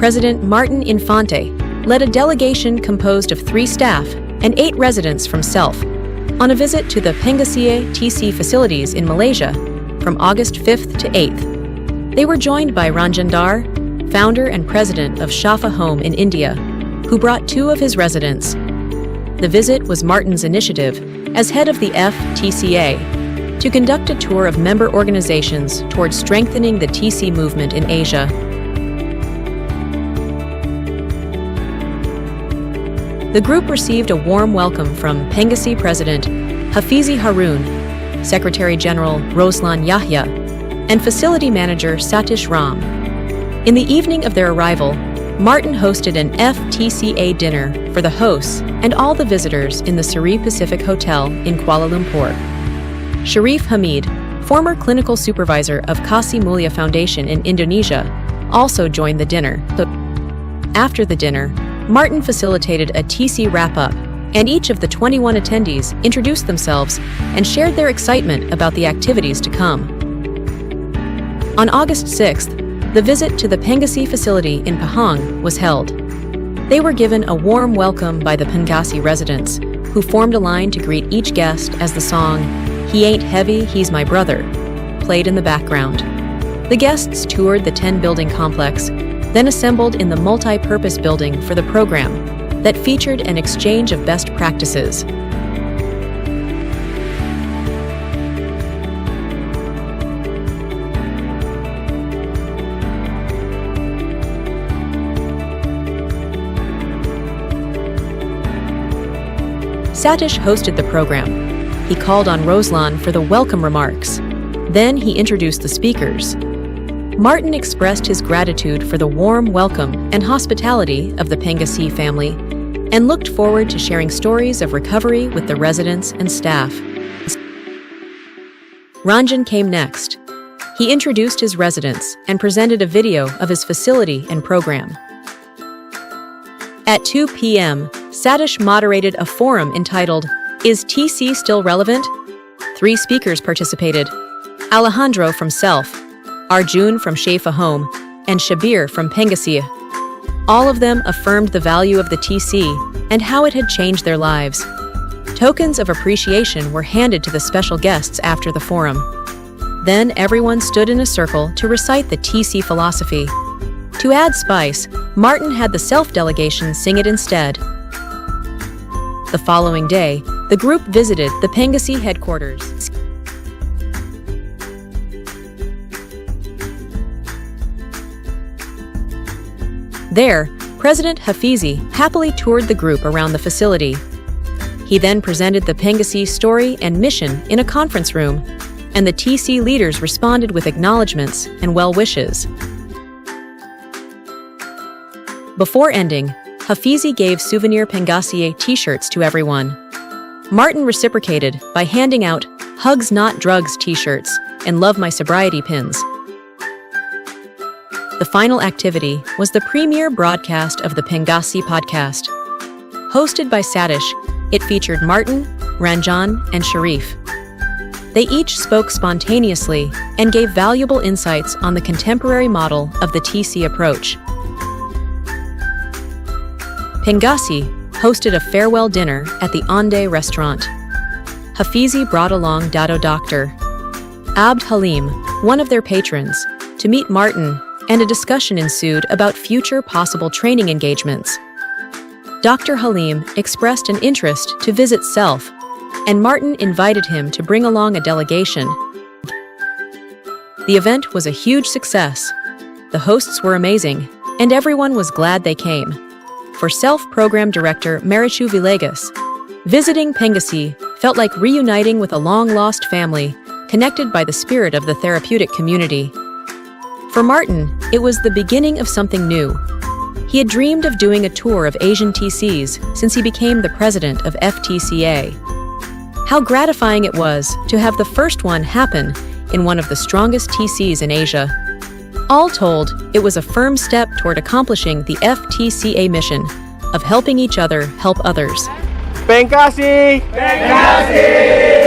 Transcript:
President Martin Infante led a delegation composed of 3 staff and 8 residents from SELF on a visit to the Pengasih TC facilities in Malaysia from August 5th to 8th. They were joined by Ranjan Dar, founder and president of Shafa Home in India, who brought 2 of his residents. The visit was Martin's initiative as head of the FTCA to conduct a tour of member organizations towards strengthening the TC movement in Asia. The group received a warm welcome from Pengasih President Hafizi Harun, Secretary General Roslan Yahya, and Facility Manager Satish Ram. In the evening of their arrival, Martin hosted an FTCA dinner for the hosts and all the visitors in the Seri Pacific Hotel in Kuala Lumpur. Sharif Hamid, former clinical supervisor of Kasih Mulia Foundation in Indonesia, also joined the dinner. After the dinner, Martin facilitated a TC wrap-up, and each of the 21 attendees introduced themselves and shared their excitement about the activities to come. On August 6th, the visit to the Pengasih facility in Pahang was held. They were given a warm welcome by the Pengasih residents, who formed a line to greet each guest as the song, "He Ain't Heavy, He's My Brother," played in the background. The guests toured the 10-building complex, then assembled in the multi-purpose building for the program that featured an exchange of best practices. Satish hosted the program. He called on Roslan for the welcome remarks. Then he introduced the speakers. Martin expressed his gratitude for the warm welcome and hospitality of the Pengasih family and looked forward to sharing stories of recovery with the residents and staff. Ranjan came next. He introduced his residents and presented a video of his facility and program. At 2 p.m., Satish moderated a forum entitled, "Is TC Still Relevant?" 3 speakers participated: Alejandro from SELF, Arjun from Shafa Home, and Shabir from Pengasih. All of them affirmed the value of the TC and how it had changed their lives. Tokens of appreciation were handed to the special guests after the forum. Then everyone stood in a circle to recite the TC philosophy. To add spice, Martin had the SELF delegation sing it instead. The following day, the group visited the Pengasih headquarters. There, President Hafizi happily toured the group around the facility. He then presented the Pengasih story and mission in a conference room, and the TC leaders responded with acknowledgements and well wishes. Before ending, Hafizi gave souvenir Pengasih t-shirts to everyone. Martin reciprocated by handing out "Hugs Not Drugs" t-shirts and "Love My Sobriety" pins. The final activity was the premiere broadcast of the Pengasih podcast. Hosted by Satish, it featured Martin, Ranjan, and Sharif. They each spoke spontaneously and gave valuable insights on the contemporary model of the TC approach. Pengasih hosted a farewell dinner at the Ande restaurant. Hafizi brought along Dato Dr. Abd Halim, one of their patrons, to meet Martin, and a discussion ensued about future possible training engagements. Dr. Halim expressed an interest to visit SELF, and Martin invited him to bring along a delegation. The event was a huge success. The hosts were amazing, and everyone was glad they came. For SELF Program Director Marichu Villegas, visiting Pengasih felt like reuniting with a long-lost family, connected by the spirit of the therapeutic community. For Martin, it was the beginning of something new. He had dreamed of doing a tour of Asian TCs since he became the president of FTCA. How gratifying it was to have the first one happen in one of the strongest TCs in Asia. All told, it was a firm step toward accomplishing the FTCA mission of helping each other help others. Pengasih! Pengasih!